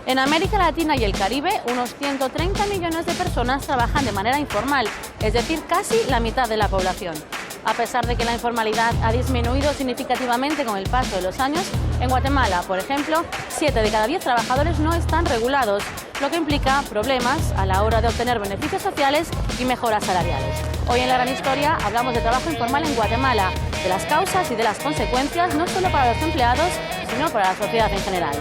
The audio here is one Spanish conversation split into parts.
En América Latina y el Caribe, unos 130 millones de personas trabajan de manera informal, es decir, casi la mitad de la población. A pesar de que la informalidad ha disminuido significativamente con el paso de los años, en Guatemala, por ejemplo, 7 de cada 10 trabajadores no están regulados, lo que implica problemas a la hora de obtener beneficios sociales y mejoras salariales. Hoy en La Gran Historia hablamos de trabajo informal en Guatemala, de las causas y de las consecuencias no solo para los empleados, sino para la sociedad en general.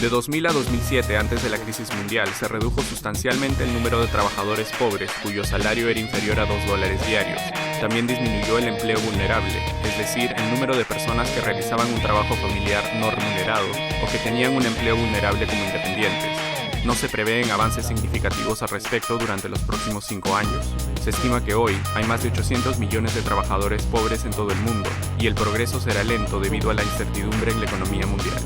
De 2000 a 2007, antes de la crisis mundial, se redujo sustancialmente el número de trabajadores pobres cuyo salario era inferior a $2 diarios. También disminuyó el empleo vulnerable, es decir, el número de personas que realizaban un trabajo familiar no remunerado o que tenían un empleo vulnerable como independientes. No se prevén avances significativos al respecto durante los próximos 5 años. Se estima que hoy hay más de 800 millones de trabajadores pobres en todo el mundo y el progreso será lento debido a la incertidumbre en la economía mundial.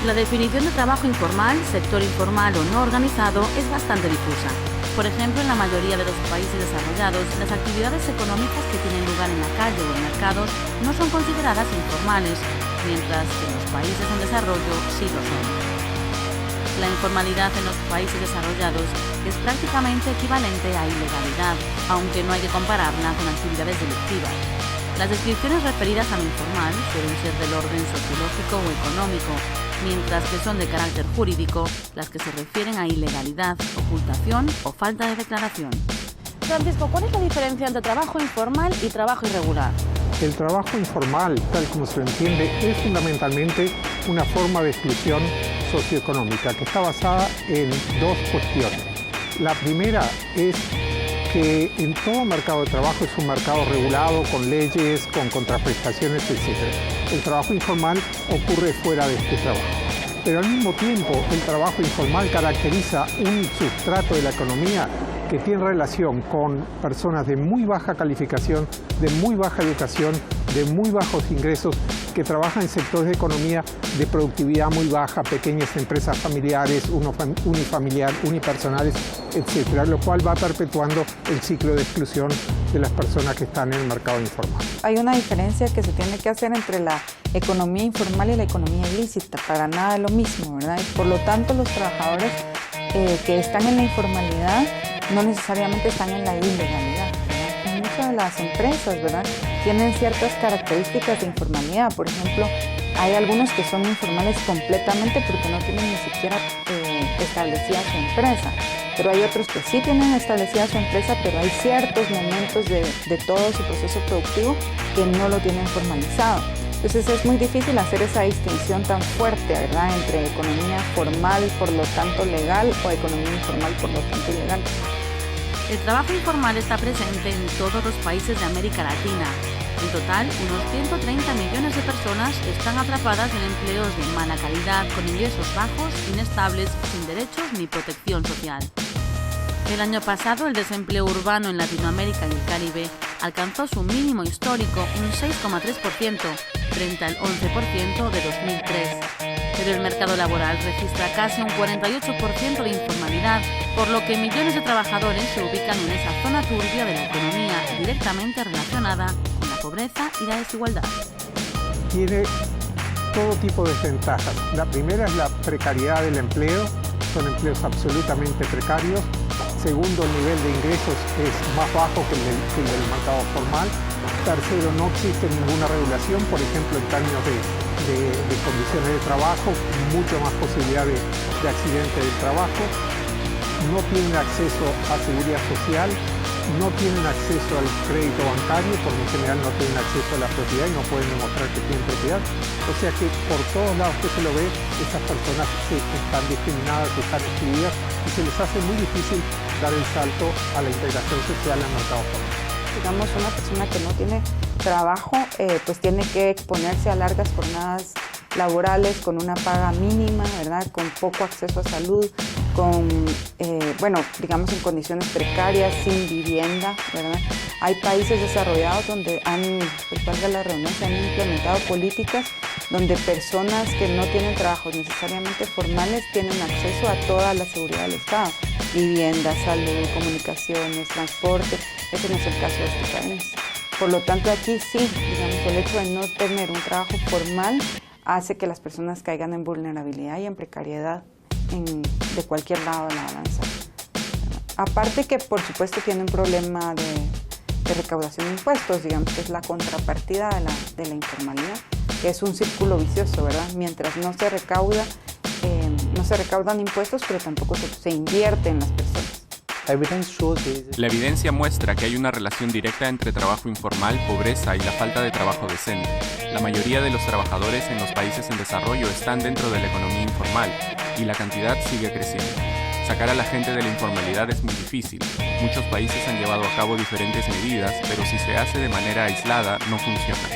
La definición de trabajo informal, sector informal o no organizado es bastante difusa. Por ejemplo, en la mayoría de los países desarrollados, las actividades económicas que tienen lugar en la calle o en mercados no son consideradas informales, mientras que en los países en desarrollo sí lo son. La informalidad en los países desarrollados es prácticamente equivalente a ilegalidad, aunque no hay que compararla con actividades delictivas. Las descripciones referidas a lo informal suelen ser del orden sociológico o económico, mientras que son de carácter jurídico las que se refieren a ilegalidad, ocultación o falta de declaración. Francisco, ¿cuál es la diferencia entre trabajo informal y trabajo irregular? El trabajo informal, tal como se lo entiende, es fundamentalmente una forma de exclusión socioeconómica que está basada en dos cuestiones. La primera es que en todo mercado de trabajo es un mercado regulado, con leyes, con contraprestaciones, etc. El trabajo informal ocurre fuera de este trabajo. Pero al mismo tiempo, el trabajo informal caracteriza un sustrato de la economía que tiene relación con personas de muy baja calificación, de muy baja educación, de muy bajos ingresos, que trabajan en sectores de economía de productividad muy baja, pequeñas empresas familiares, unipersonales, etcétera, lo cual va perpetuando el ciclo de exclusión de las personas que están en el mercado informal. Hay una diferencia que se tiene que hacer entre la economía informal y la economía ilícita, para nada es lo mismo, ¿verdad? Y por lo tanto, los trabajadores que están en la informalidad no necesariamente están en la ilegalidad, ¿verdad? Muchas de las empresas, ¿verdad?, tienen ciertas características de informalidad. Por ejemplo, hay algunos que son informales completamente porque no tienen ni siquiera establecida su empresa, pero hay otros que sí tienen establecida su empresa, pero hay ciertos momentos de todo su proceso productivo que no lo tienen formalizado. Entonces es muy difícil hacer esa distinción tan fuerte, ¿verdad?, entre economía formal, por lo tanto legal, o economía informal, por lo tanto ilegal. El trabajo informal está presente en todos los países de América Latina. En total, unos 130 millones de personas están atrapadas en empleos de mala calidad, con ingresos bajos, inestables, sin derechos ni protección social. El año pasado, el desempleo urbano en Latinoamérica y el Caribe alcanzó su mínimo histórico, un 6,3%, frente al 11% de 2003. Pero el mercado laboral registra casi un 48% de informalidad, por lo que millones de trabajadores se ubican en esa zona turbia de la economía directamente relacionada con la pobreza y la desigualdad. Tiene todo tipo de desventajas. La primera es la precariedad del empleo, son empleos absolutamente precarios. Segundo, el nivel de ingresos es más bajo que el del mercado formal. Tercero, no existe ninguna regulación, por ejemplo, en términos de condiciones de trabajo, mucho más posibilidad de accidente del trabajo. No tienen acceso a seguridad social no tienen acceso al crédito bancario, porque en general no tienen acceso a la propiedad y no pueden demostrar que tienen propiedad. O sea que por todos lados que se lo ve, esas personas están discriminadas, están excluidas y se les hace muy difícil dar el salto a la integración social al mercado formal. Digamos, una persona que no tiene trabajo, pues tiene que exponerse a largas jornadas laborales con una paga mínima, ¿verdad? Con poco acceso a salud, con, digamos, en condiciones precarias, sin vivienda, ¿verdad? Hay países desarrollados donde valga la redundancia, han implementado políticas donde personas que no tienen trabajos necesariamente formales tienen acceso a toda la seguridad del Estado, vivienda, salud, comunicaciones, transporte. Ese no es el caso de este país. Por lo tanto, aquí sí, digamos, el hecho de no tener un trabajo formal hace que las personas caigan en vulnerabilidad y en precariedad de cualquier lado de la balanza. Aparte que, por supuesto, tiene un problema de recaudación de impuestos, digamos, que es la contrapartida de la informalidad, que es un círculo vicioso, ¿verdad? Mientras no se recaudan impuestos, pero tampoco se invierte en las personas. La evidencia muestra que hay una relación directa entre trabajo informal, pobreza y la falta de trabajo decente. La mayoría de los trabajadores en los países en desarrollo están dentro de la economía informal y la cantidad sigue creciendo. Sacar a la gente de la informalidad es muy difícil. Muchos países han llevado a cabo diferentes medidas, pero si se hace de manera aislada, no funciona.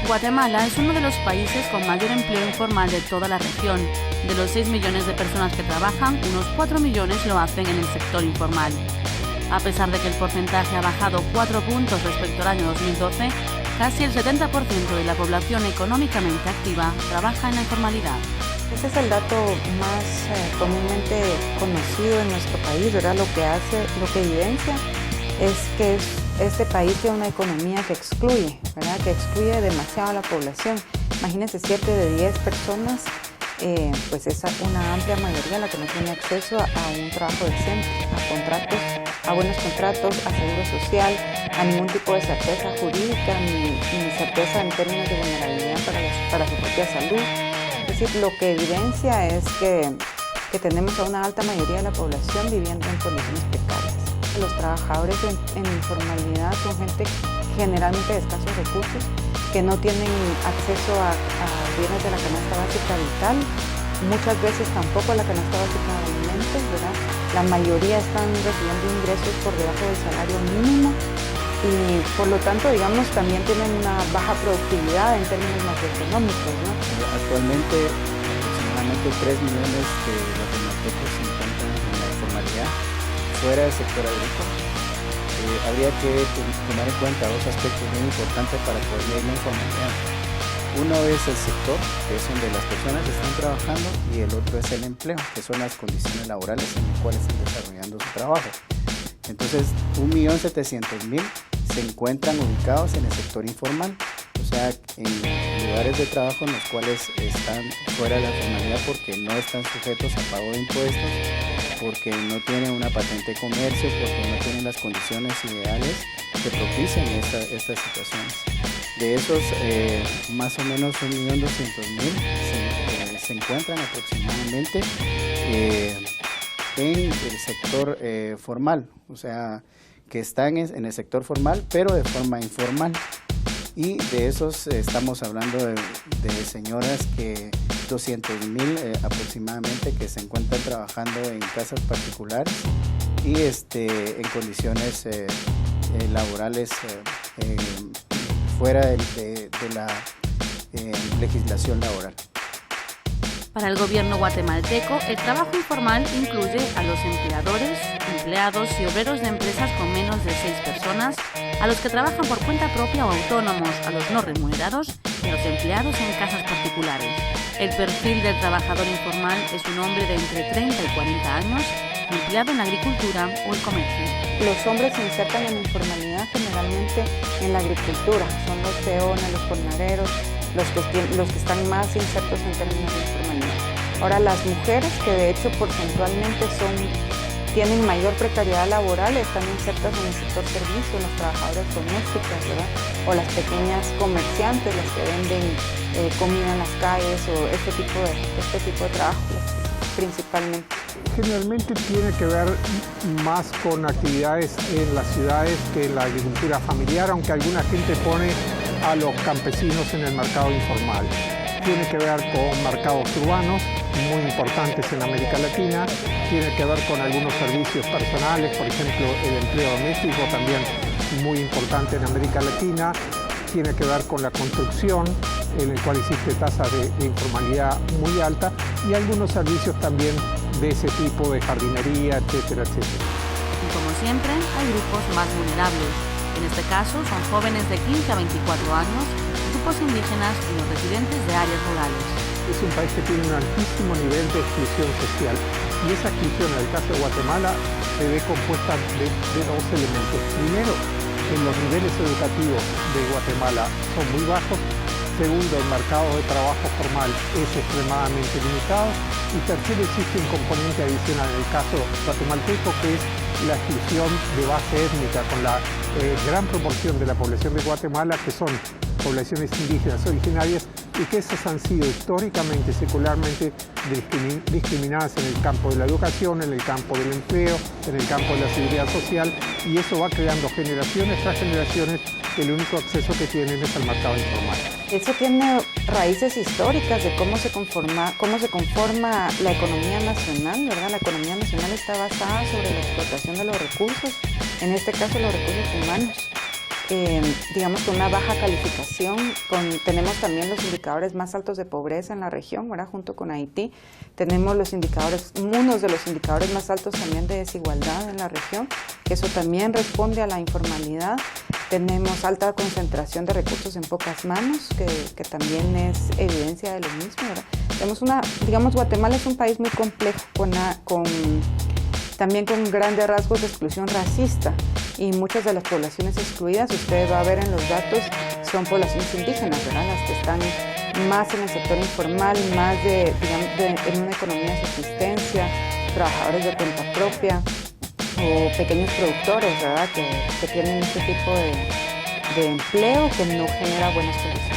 Guatemala es uno de los países con mayor empleo informal de toda la región. De los 6 millones de personas que trabajan, unos 4 millones lo hacen en el sector informal. A pesar de que el porcentaje ha bajado 4 puntos respecto al año 2012, casi el 70% de la población económicamente activa trabaja en la informalidad. Ese es el dato más comúnmente conocido en nuestro país, ¿verdad? Lo que evidencia es que este país tiene una economía que excluye, ¿verdad? Que excluye demasiado a la población. Imagínense, 7 de 10 personas, pues es una amplia mayoría la que no tiene acceso a un trabajo decente, a buenos contratos, a seguro social, a ningún tipo de certeza jurídica ni certeza en términos de vulnerabilidad para su propia salud. Es decir, lo que evidencia es que tenemos a una alta mayoría de la población viviendo en condiciones precarias. Los trabajadores en informalidad son gente generalmente de escasos recursos, que no tienen acceso a bienes de la canasta básica vital, muchas veces tampoco a la canasta básica de alimentos, ¿verdad? La mayoría están recibiendo ingresos por debajo del salario mínimo y por lo tanto, digamos, también tienen una baja productividad en términos macroeconómicos, ¿no? Actualmente aproximadamente 3 millones de guatemaltecos se encuentran en la informalidad fuera del sector agrícola. Habría que tomar en cuenta dos aspectos muy importantes para poder medir la informalidad. Uno es el sector, que es donde las personas están trabajando, y el otro es el empleo, que son las condiciones laborales en las cuales están desarrollando su trabajo. Entonces, 1.700.000 se encuentran ubicados en el sector informal, o sea, en lugares de trabajo en los cuales están fuera de la formalidad porque no están sujetos a pago de impuestos, porque no tienen una patente de comercio, porque no tienen las condiciones ideales que propician estas situaciones. De esos, más o menos 1.200.000 se encuentran aproximadamente en el sector formal, o sea, que están en el sector formal, pero de forma informal. Y de esos estamos hablando de señoras que 200.000 aproximadamente que se encuentran trabajando en casas particulares y en condiciones laborales fuera de la legislación laboral. Para el gobierno guatemalteco, el trabajo informal incluye a los empleadores, empleados y obreros de empresas con menos de 6 personas, a los que trabajan por cuenta propia o autónomos, a los no remunerados y a los empleados en casas particulares. El perfil del trabajador informal es un hombre de entre 30 y 40 años, empleado en la agricultura o el comercio. Los hombres se insertan en la informalidad generalmente en la agricultura, son los peones, los jornaleros, los que están más insertos en términos de informalidad. Ahora, las mujeres, que de hecho porcentualmente tienen mayor precariedad laboral, están insertas en el sector servicio, los trabajadores domésticos, ¿verdad? O las pequeñas comerciantes, las que venden comida en las calles o este tipo de trabajo principalmente. Generalmente tiene que ver más con actividades en las ciudades que en la agricultura familiar, aunque alguna gente pone a los campesinos en el mercado informal. Tiene que ver con mercados urbanos, muy importantes en América Latina, tiene que ver con algunos servicios personales, por ejemplo, el empleo doméstico, también muy importante en América Latina, tiene que ver con la construcción, en el cual existe tasas de informalidad muy alta, y algunos servicios también de ese tipo, de jardinería, etcétera, etcétera. Y como siempre, hay grupos más vulnerables. En este caso, son jóvenes de 15 a 24 años, grupos indígenas y los residentes de áreas rurales. Es un país que tiene un altísimo nivel de exclusión social, y esa exclusión, en el caso de Guatemala, se ve compuesta de dos elementos. Primero, en los niveles educativos de Guatemala son muy bajos. Segundo, el mercado de trabajo formal es extremadamente limitado. Y tercero, existe un componente adicional en el caso guatemalteco, que es la exclusión de base étnica, con la gran proporción de la población de Guatemala que son poblaciones indígenas originarias, y que esas han sido históricamente, secularmente discriminadas en el campo de la educación, en el campo del empleo, en el campo de la seguridad social, y eso va creando generaciones tras generaciones que el único acceso que tienen es al mercado informal. Eso tiene raíces históricas de cómo se conforma la economía nacional, ¿verdad? La economía nacional está basada sobre la explotación de los recursos, en este caso los recursos humanos. Digamos, con una baja calificación, tenemos también los indicadores más altos de pobreza en la región, ¿verdad? Junto con Haití, tenemos unos de los indicadores más altos también de desigualdad en la región, que eso también responde a la informalidad. Tenemos alta concentración de recursos en pocas manos, que también es evidencia de lo mismo, ¿verdad? Digamos, Guatemala es un país muy complejo, también con grandes rasgos de exclusión racista, y muchas de las poblaciones excluidas, usted va a ver en los datos, son poblaciones indígenas, ¿verdad? Las que están más en el sector informal, más en una economía de subsistencia, trabajadores de cuenta propia o pequeños productores, ¿verdad? Que tienen este tipo de empleo que no genera buenas condiciones.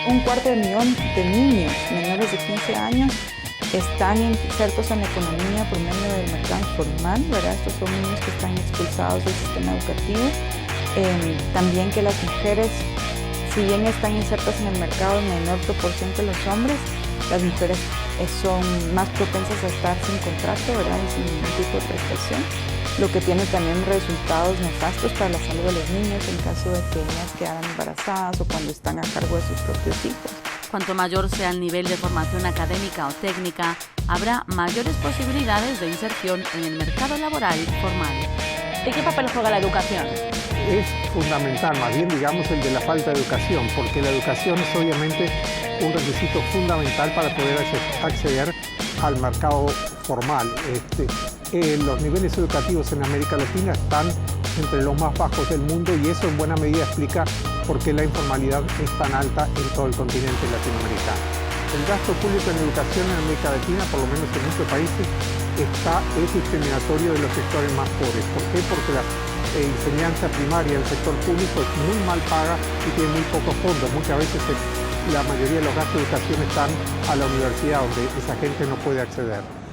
250.000 de niños menores de 15 años están insertos en la economía por medio del mercado informal, ¿verdad? Estos son niños que están expulsados del sistema educativo. También que las mujeres, si bien están insertas en el mercado en menor proporción que los hombres, las mujeres son más propensas a estar sin contrato, ¿verdad? Y sin ningún tipo de prestación, lo que tiene también resultados nefastos para la salud de los niños en caso de que ellas quedaran embarazadas o cuando están a cargo de sus propios hijos. Cuanto mayor sea el nivel de formación académica o técnica, habrá mayores posibilidades de inserción en el mercado laboral formal. ¿Y qué papel juega la educación? Es fundamental, más bien digamos, el de la falta de educación, porque la educación es obviamente un requisito fundamental para poder acceder al mercado formal. Los niveles educativos en América Latina están entre los más bajos del mundo, y eso en buena medida explica por qué la informalidad es tan alta en todo el continente latinoamericano. El gasto público en educación en América Latina, por lo menos en muchos países, es discriminatorio de los sectores más pobres. ¿Por qué? Porque la enseñanza primaria del sector público es muy mal paga y tiene muy pocos fondos. Muchas veces la mayoría de los gastos de educación están a la universidad, donde esa gente no puede acceder.